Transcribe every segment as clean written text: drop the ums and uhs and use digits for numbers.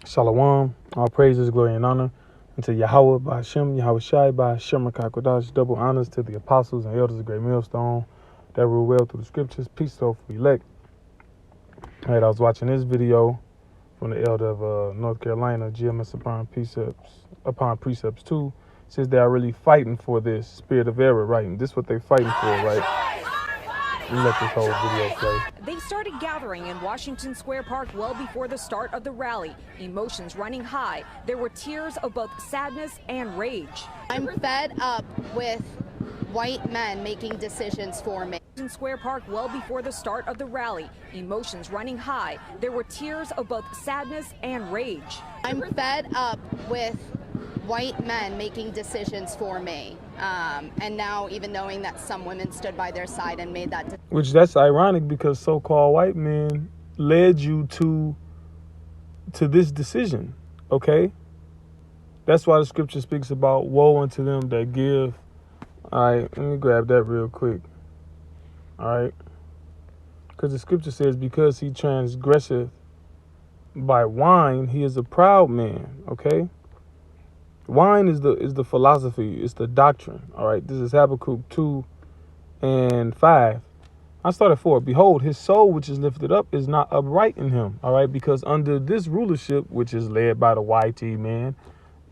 Shalom, all praises, glory, and honor unto Yahweh by Hashem, Yahweh Shai by Hashem Kodash. Double honors to the apostles and elders of Great Millstone that rule well through the scriptures. Peace to the elect. All right, I was watching this video from the elder of North Carolina, GMS upon precepts 2. Says they are really fighting for this spirit of error, right? And this is what they're fighting for, right? Let this whole video play. They started gathering in Washington Square Park well before the start of the rally. Emotions running high. There were tears of both sadness and rage. I'm fed up with white men making decisions for me. In Square Park well before the start of the rally. Emotions running high. There were tears of both sadness and rage. I'm fed up with white men making decisions for me. And now even knowing that some women stood by their side and made that decision. Which that's ironic because so-called white men led you to this decision, okay? That's why the scripture speaks about woe unto them that give. All right, let me grab that real quick. All right? Because the scripture says, because he transgresseth by wine, he is a proud man, okay? Wine is the philosophy, it's the doctrine, all right? This is Habakkuk 2 and 5. I started 4. Behold, his soul which is lifted up is not upright in him, all right? Because under this rulership, which is led by the YT man,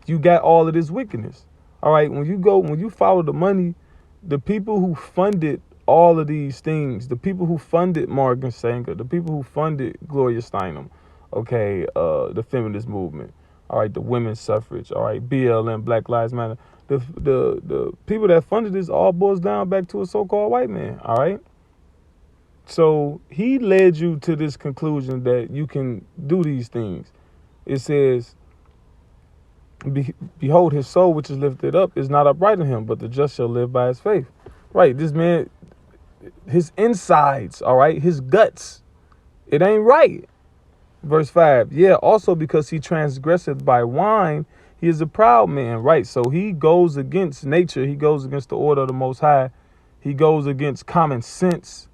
you got all of this wickedness, all right? When you follow the money, the people who funded all of these things, the people who funded Morgan Sanger, the people who funded Gloria Steinem, okay, the feminist movement, all right, the women's suffrage, all right, BLM, Black Lives Matter. The people that funded this all boils down back to a so-called white man, all right? So he led you to this conclusion that you can do these things. It says, behold, his soul which is lifted up is not upright in him, but the just shall live by his faith. Right, this man, his insides, all right, his guts, it ain't right. Verse 5, yeah, also because he transgresseth by wine, he is a proud man, right? So he goes against nature. He goes against the order of the Most High. He goes against common sense,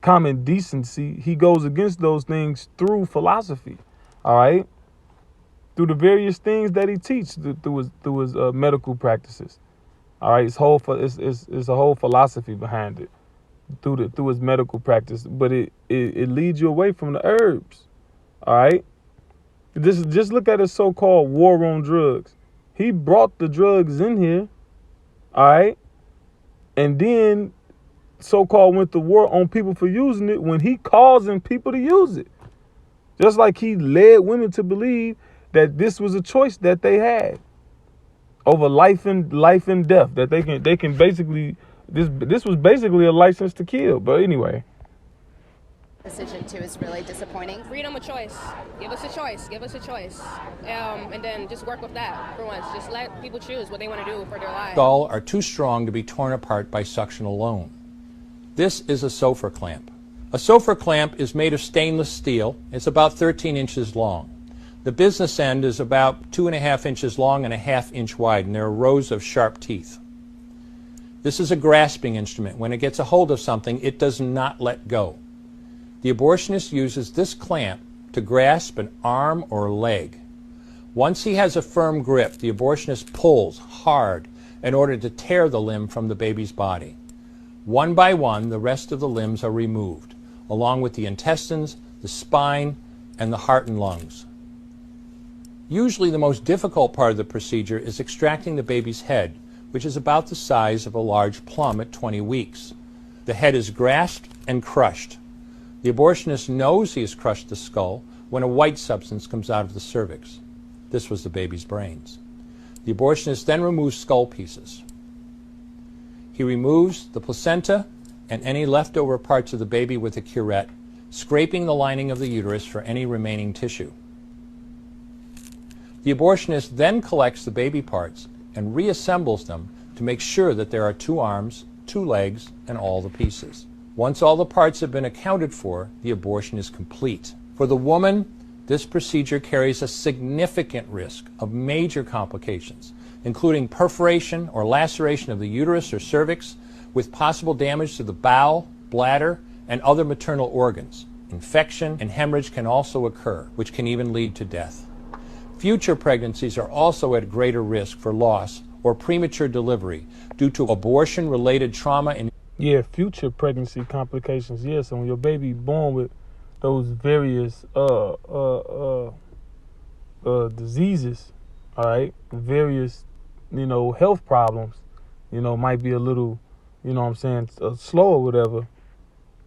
common decency. He goes against those things through philosophy, all right? Through the various things that he teaches, through his medical practices, all right? It's a whole philosophy behind it, through his medical practice, but it leads you away from the herbs. All right. Just look at his so-called war on drugs. He brought the drugs in here. All right. And then so-called went to war on people for using it when he causing people to use it. Just like he led women to believe that this was a choice that they had over life and death, that they can basically this was basically a license to kill. But anyway. Decision too is really disappointing. Freedom of choice. Give us a choice. Give us a choice. And then just work with that for once. Just let people choose what they want to do for their lives. Skull are too strong to be torn apart by suction alone. This is a Sofer clamp. A Sofer clamp is made of stainless steel. It's about 13 inches long. The business end is about 2.5 inches long and 1/2 inch wide, and there are rows of sharp teeth. This is a grasping instrument. When it gets a hold of something, it does not let go. The abortionist uses this clamp to grasp an arm or leg. Once he has a firm grip, the abortionist pulls hard in order to tear the limb from the baby's body. One by one, the rest of the limbs are removed, along with the intestines, the spine, and the heart and lungs. Usually the most difficult part of the procedure is extracting the baby's head, which is about the size of a large plum at 20 weeks. The head is grasped and crushed. The abortionist knows he has crushed the skull when a white substance comes out of the cervix. This was the baby's brains. The abortionist then removes skull pieces. He removes the placenta and any leftover parts of the baby with a curette, scraping the lining of the uterus for any remaining tissue. The abortionist then collects the baby parts and reassembles them to make sure that there are 2 arms, 2 legs, and all the pieces. Once all the parts have been accounted for, the abortion is complete. For the woman, this procedure carries a significant risk of major complications, including perforation or laceration of the uterus or cervix, with possible damage to the bowel, bladder, and other maternal organs. Infection and hemorrhage can also occur, which can even lead to death. Future pregnancies are also at greater risk for loss or premature delivery due to abortion-related trauma and Yeah, future pregnancy complications. Yeah, so when your baby born with those various diseases, all right, various, health problems, might be a little, what I'm saying, slow or whatever.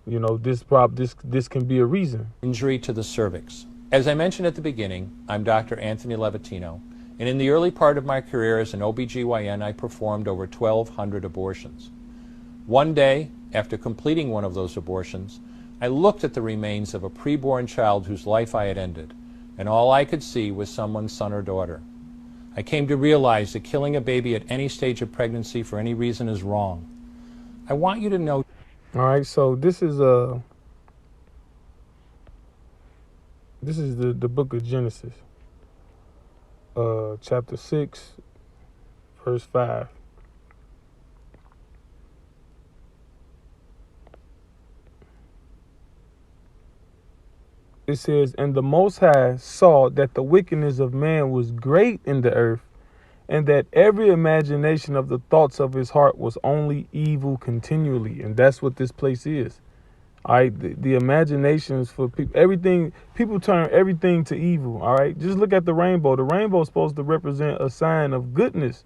This can be a reason. injury to the cervix. As I mentioned at the beginning, I'm Dr. Anthony Levatino, and in the early part of my career as an OBGYN, I performed over 1,200 abortions. One day, after completing one of those abortions, I looked at the remains of a preborn child whose life I had ended, and all I could see was someone's son or daughter. I came to realize that killing a baby at any stage of pregnancy for any reason is wrong. I want you to know. All right, so this is the book of Genesis, chapter 6, verse 5. It says, "And the Most High saw that the wickedness of man was great in the earth, and that every imagination of the thoughts of his heart was only evil continually." And that's what this place is. All right, the imaginations for people, people turn everything to evil. All right, just look at the rainbow. The rainbow is supposed to represent a sign of goodness.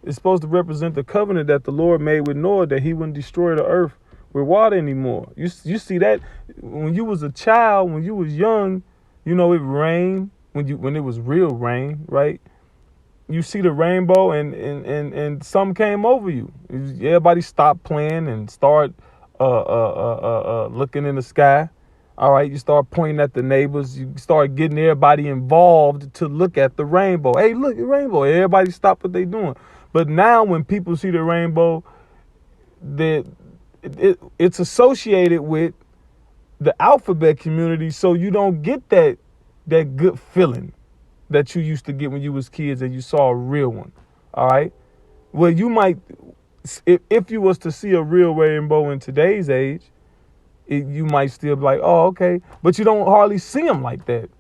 It's supposed to represent the covenant that the Lord made with Noah, that he wouldn't destroy the earth with water anymore. You see that when you was a child, when you was young, it rained when it was real rain, right? You see the rainbow and something came over you. Everybody stopped playing and start looking in the sky. All right, you start pointing at the neighbors. You start getting everybody involved to look at the rainbow. Hey, look, the rainbow. Everybody stop what they doing. But now when people see the rainbow, it's associated with the alphabet community, so you don't get that good feeling that you used to get when you was kids and you saw a real one. All right, well, you might, if you was to see a real rainbow in today's age, you might still be like, oh, okay, but you don't hardly see them like that.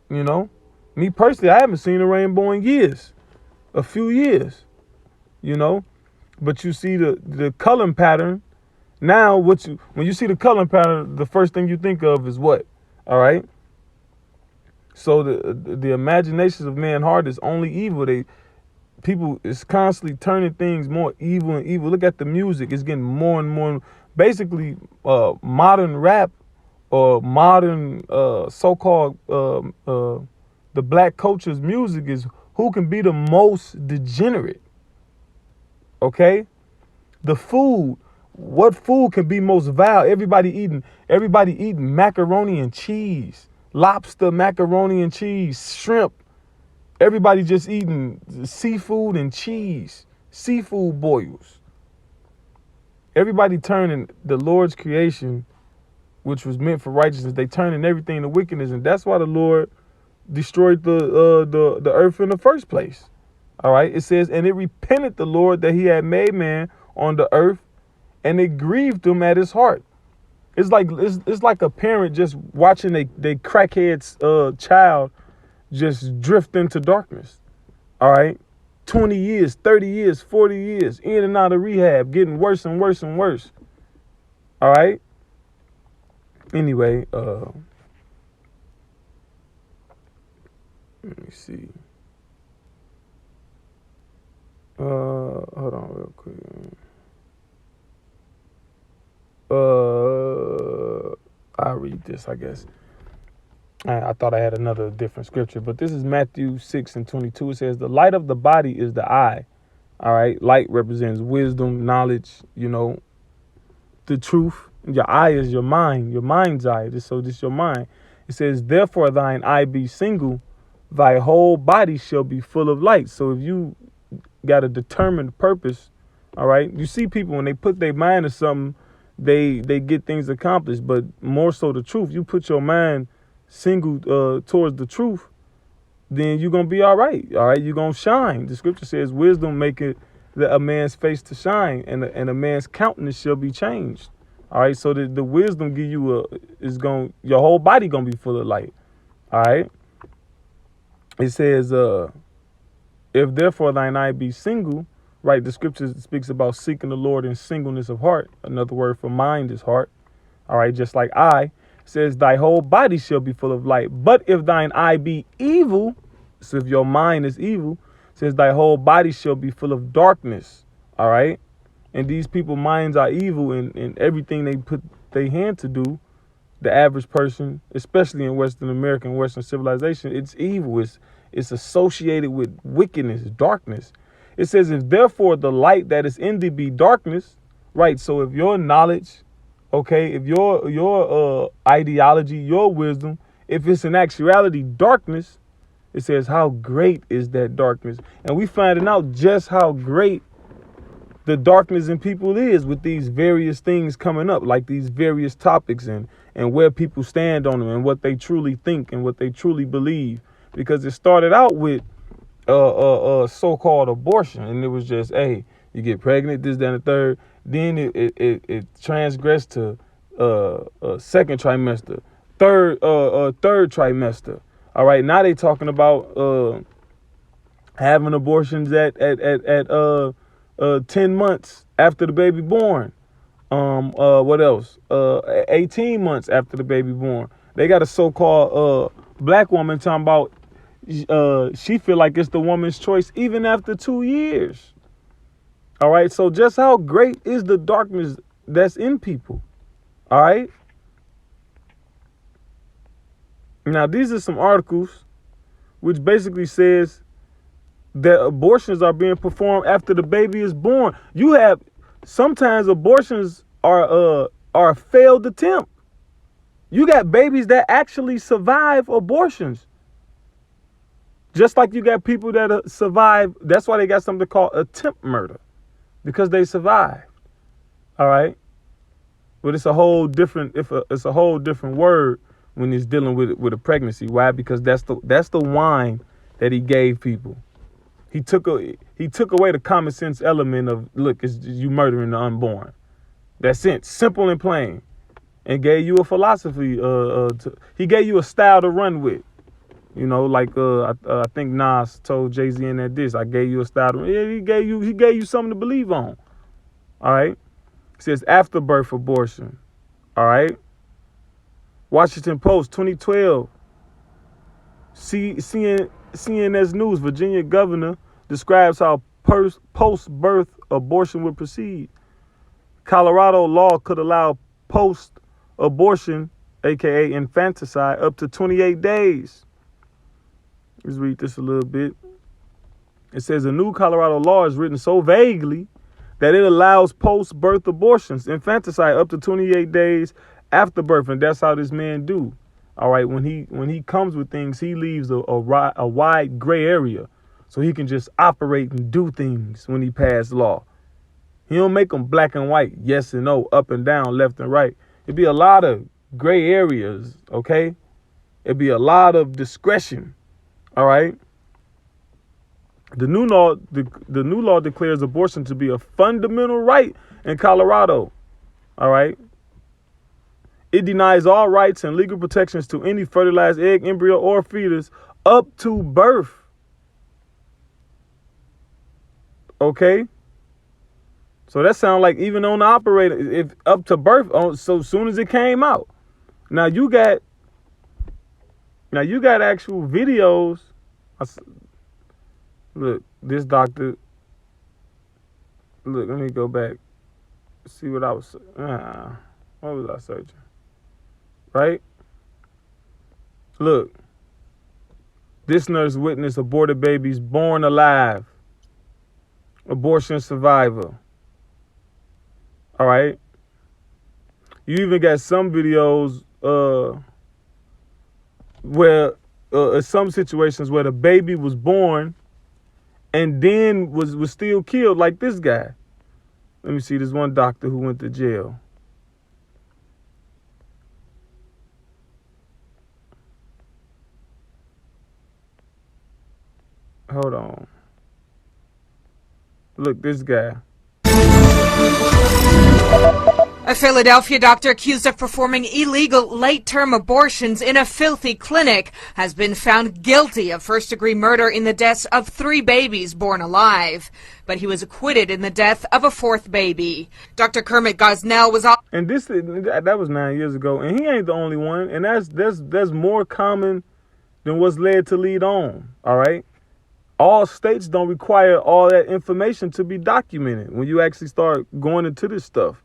Me personally, I haven't seen a rainbow in years, a few years. But you see the color pattern. Now, when you see the color pattern, the first thing you think of is what? All right. So the imaginations of man's heart is only evil. People is constantly turning things more evil and evil. Look at the music; it's getting more and more. Basically, modern rap or modern so-called the black culture's music is who can be the most degenerate. Okay, the food. What food can be most vile? Everybody eating macaroni and cheese, lobster, macaroni and cheese, shrimp. Everybody just eating seafood and cheese, seafood boils. Everybody turning the Lord's creation, which was meant for righteousness, they turning everything to wickedness, and that's why the Lord destroyed the earth in the first place. All right, it says, "And it repented the Lord that he had made man on the earth, and it grieved him at his heart." It's like a parent just watching they crackhead's child just drift into darkness. All right, 20 years, 30 years, 40 years, in and out of rehab, getting worse and worse and worse. All right. Anyway, let me see. Hold on real quick. I'll read this, I guess. I thought I had another different scripture, but this is Matthew 6:22. It says, "The light of the body is the eye." All right. Light represents wisdom, knowledge, the truth. Your eye is your mind, your mind's eye. So this your mind. It says, "Therefore thine eye be single, thy whole body shall be full of light." So if you got a determined purpose, all right, you see people when they put their mind to something, they get things accomplished, but more so the truth. You put your mind single towards the truth, then you're going to be all right. All right. You're going to shine. The scripture says wisdom maketh a man's face to shine, and a man's countenance shall be changed. All right. So the wisdom give you your whole body going to be full of light. All right. It says, if therefore thine eye be single, right? The scripture speaks about seeking the Lord in singleness of heart. Another word for mind is heart. All right, just like eye. It says thy whole body shall be full of light. But if thine eye be evil, so if your mind is evil, it says thy whole body shall be full of darkness. All right. And these people's minds are evil in everything they put their hand to do. The average person, especially in Western America and Western civilization, it's evil. It's associated with wickedness, darkness. It says, if therefore the light that is in thee be darkness, right? So if your knowledge, okay, if your ideology, your wisdom, if it's in actuality darkness, it says, how great is that darkness? And we finding out just how great the darkness in people is with these various things coming up, like these various topics and where people stand on them and what they truly think and what they truly believe. Because it started out with so-called abortion, and it was just, hey, you get pregnant, this, that, and the third. Then it transgressed to second trimester, third trimester. All right, now they talking about having abortions at 10 months after the baby born. What else? 18 months after the baby born. They got a so-called black woman talking about she feel like it's the woman's choice even after 2 years. All right. So just how great is the darkness that's in people? All right. Now, these are some articles which basically says that abortions are being performed after the baby is born. You have sometimes abortions are a failed attempt. You got babies that actually survive abortions. Just like you got people that survive. That's why they got something called attempt murder, because they survived. All right. But it's a whole different it's a whole different word when he's dealing with a pregnancy. Why? Because that's the wine that he gave people. He took away the common sense element of, look, it's you murdering the unborn. That's it. Simple and plain. And gave you a philosophy. He gave you a style to run with. You know, like I think Nas told Jay-Z in that diss, I gave you a style to run. Yeah, he gave you something to believe on. All right. It says afterbirth abortion. All right. Washington Post 2012. CNS News, Virginia governor describes how post-birth abortion would proceed. Colorado law could allow post-abortion, aka infanticide, up to 28 days. Let's read this a little bit. It says a new Colorado law is written so vaguely that it allows post-birth abortions, infanticide, up to 28 days after birth, and that's how this man do. All right, when he comes with things, he leaves a wide gray area so he can just operate and do things when he pass law. He don't make them black and white, yes and no, up and down, left and right. It'd be a lot of gray areas, okay? It'd be a lot of discretion, all right? The new law declares abortion to be a fundamental right in Colorado, all right? It denies all rights and legal protections to any fertilized egg, embryo, or fetus up to birth. Okay? So that sounds like even on the operator, if up to birth, so soon as it came out. Now you got actual videos. Look, this doctor. Look, let me go back. See what I was. What was I searching? Right? Look, this nurse witnessed aborted babies born alive. Abortion survivor. All right. You even got some videos where some situations where the baby was born and then was still killed, like this guy. Let me see, this one doctor who went to jail. Hold on. Look, this guy. A Philadelphia doctor accused of performing illegal late-term abortions in a filthy clinic has been found guilty of first-degree murder in the deaths of 3 babies born alive. But he was acquitted in the death of a 4th baby. Dr. Kermit Gosnell was... And that was 9 years ago, and he ain't the only one, and that's more common than what's led to lead on, all right? All states don't require all that information to be documented when you actually start going into this stuff.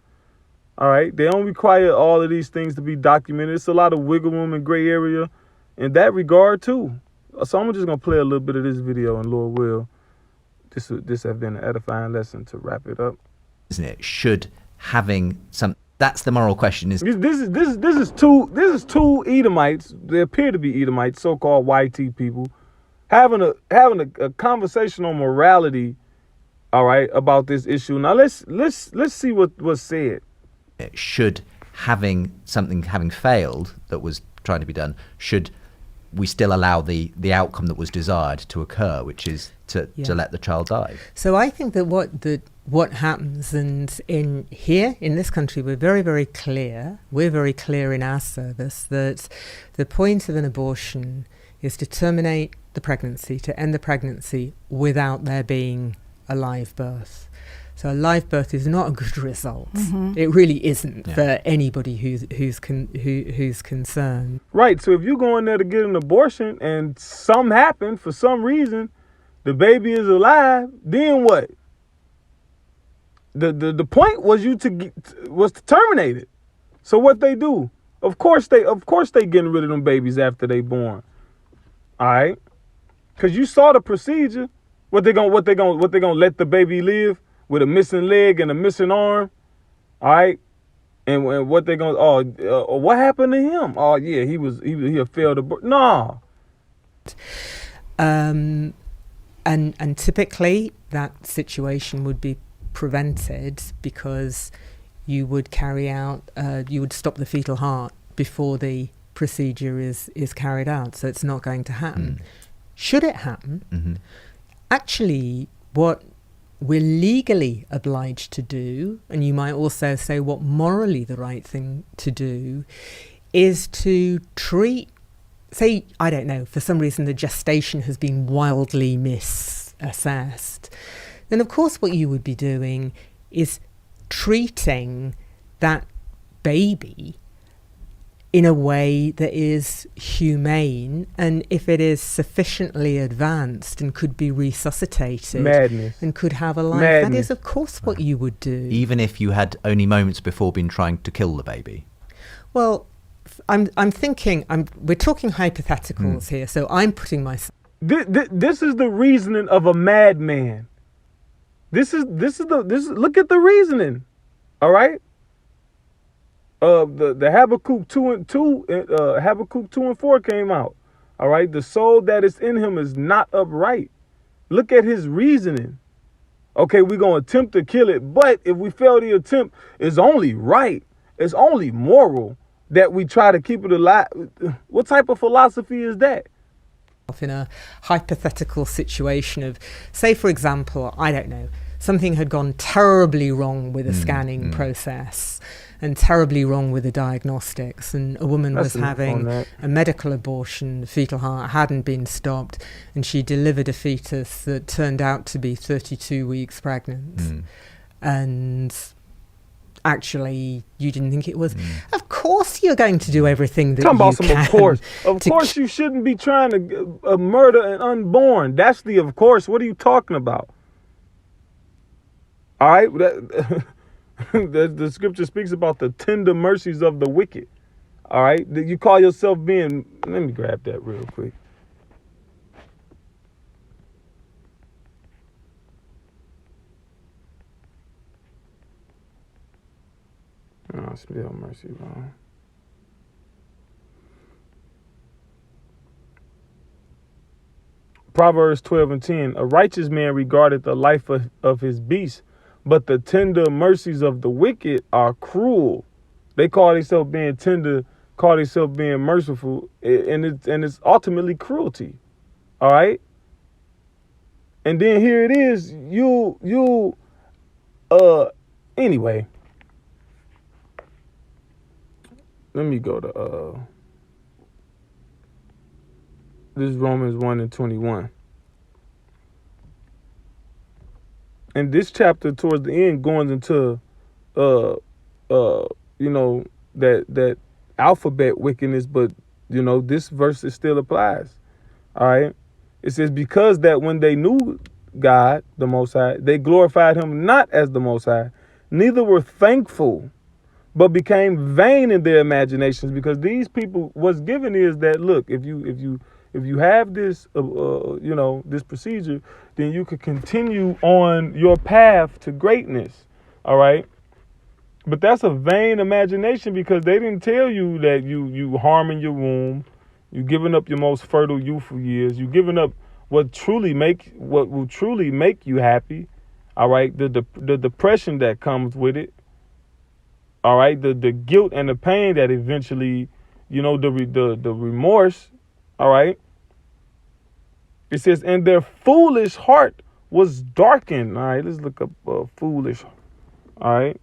All right, they don't require all of these things to be documented. It's a lot of wiggle room and gray area in that regard too. So I'm just gonna play a little bit of this video, and Lord will, this have been an edifying lesson to wrap it up. Isn't it? Should having some, that's the moral question. Is this is two Edomites. They appear to be Edomites, so-called YT people, having a conversation on morality. All right, about this issue. Now let's see what was said. Should having failed that was trying to be done, should we still allow the outcome that was desired to occur, which is to let the child die? So I think that what happens, and in this country we're very, very clear. We're very clear in our service that the point of an abortion is to terminate the pregnancy, to end the pregnancy without there being a live birth. So a live birth is not a good result. Mm-hmm. It really isn't for anybody who's concerned. Right. So if you go in there to get an abortion and something happened for some reason, the baby is alive, then what? The point was was to terminate it. So what they do? Of course they getting rid of them babies after they born. All right. Because you saw the procedure. What they gonna let the baby live with a missing leg and a missing arm, all right? And what they gonna? What happened to him? Oh yeah, he failed abort. No. And typically that situation would be prevented because you would you would stop the fetal heart before the procedure is carried out. So it's not going to happen. Should it happen? Actually, what we're legally obliged to do, and you might also say what morally the right thing to do, is to treat, say, I don't know, for some reason the gestation has been wildly misassessed. Then of course what you would be doing is treating that baby in a way that is humane, and if it is sufficiently advanced and could be resuscitated and could have a life, that is of course what you would do. Even if you had only moments before been trying to kill the baby? Well, I'm thinking, we're talking hypotheticals here, so I'm putting myself... This is the reasoning of a madman. Look at the reasoning, all right? The Habakkuk 2 and 4 came out. All right, the soul that is in him is not upright. Look at his reasoning. Okay, we're gonna attempt to kill it, but if we fail the attempt, it's only right, it's only moral that we try to keep it alive. What type of philosophy is that? In a hypothetical situation of, say, for example, I don't know, something had gone terribly wrong with the scanning process and terribly wrong with the diagnostics, and a woman was having a medical abortion, the fetal heart hadn't been stopped, and she delivered a fetus that turned out to be 32 weeks pregnant. And actually you didn't think it was. Of course you're going to do everything that you can. Of course you shouldn't be trying to murder an unborn. That's the of course. What are you talking about? All right, the scripture speaks about the tender mercies of the wicked. All right, you call yourself being. Let me grab that real quick. Oh, still mercy, bro. Proverbs 12 and 10. A righteous man regardeth the life of his beast, but the tender mercies of the wicked are cruel. They call themselves being tender, call themselves being merciful, and it's ultimately cruelty. All right. And then here it is. Anyway. let me go to this Romans 1:21. And this chapter towards the end going into that alphabet wickedness, but this verse it still applies. All right. It says, because that when they knew God, the Most High, they glorified him not as the Most High, neither were thankful, but became vain in their imaginations. Because these people, what's given is that, look, if you have this this procedure, then you could continue on your path to greatness. All right. But that's a vain imagination, because they didn't tell you that you harming your womb, you giving up your most fertile youthful years, you giving up what will truly make you happy. All right, the depression that comes with it. All right, the guilt and the pain that eventually, the remorse. All right. It says, and their foolish heart was darkened. All right, let's look up foolish. All right.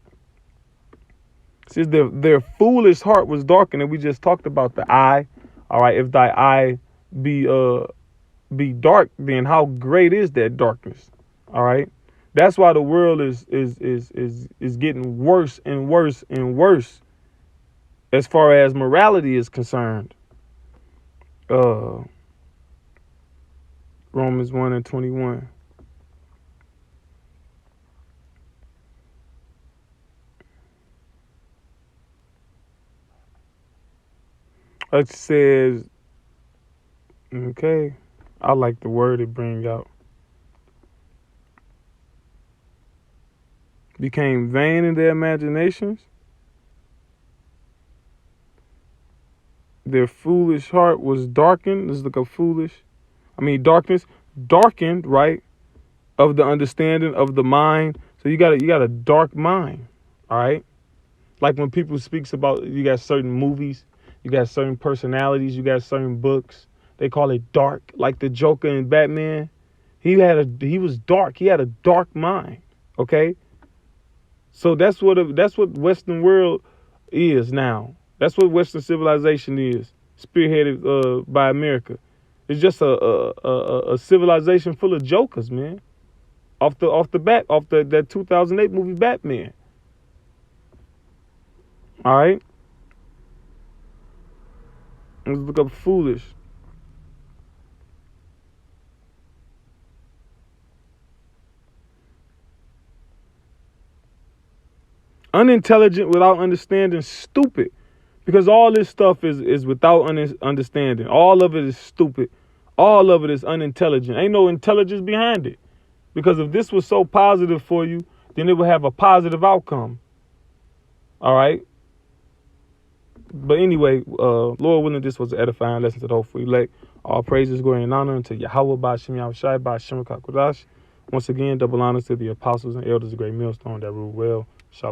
It says their foolish heart was darkened, and we just talked about the eye. All right, if thy eye be dark, then how great is that darkness? All right, that's why the world is getting worse and worse and worse as far as morality is concerned. Romans 1:21. It says, okay, I like the word it brings out. Became vain in their imaginations. Their foolish heart was darkened. Let's look up darkness. Darkened, right, of the understanding of the mind. So you got a dark mind, all right? Like when people speaks about, you got certain movies, you got certain personalities, you got certain books. They call it dark. Like the Joker in Batman, he was dark. He had a dark mind. Okay, so that's what Western world is now. That's what Western civilization is, spearheaded by America. It's just a civilization full of jokers, man. Off that 2008 movie Batman. All right. Let's look up foolish. Unintelligent, without understanding, stupid. Because all this stuff is without understanding. All of it is stupid. All of it is unintelligent. Ain't no intelligence behind it. Because if this was so positive for you, then it would have a positive outcome. All right. But anyway, Lord willing, this was an edifying lesson to the hopeful elect. All praises, glory, and honor unto Yahweh, Ba'ashem Yahushai, Ba'ashem Kakodash. Once again, double honors to the apostles and elders of Great Millstone that rule well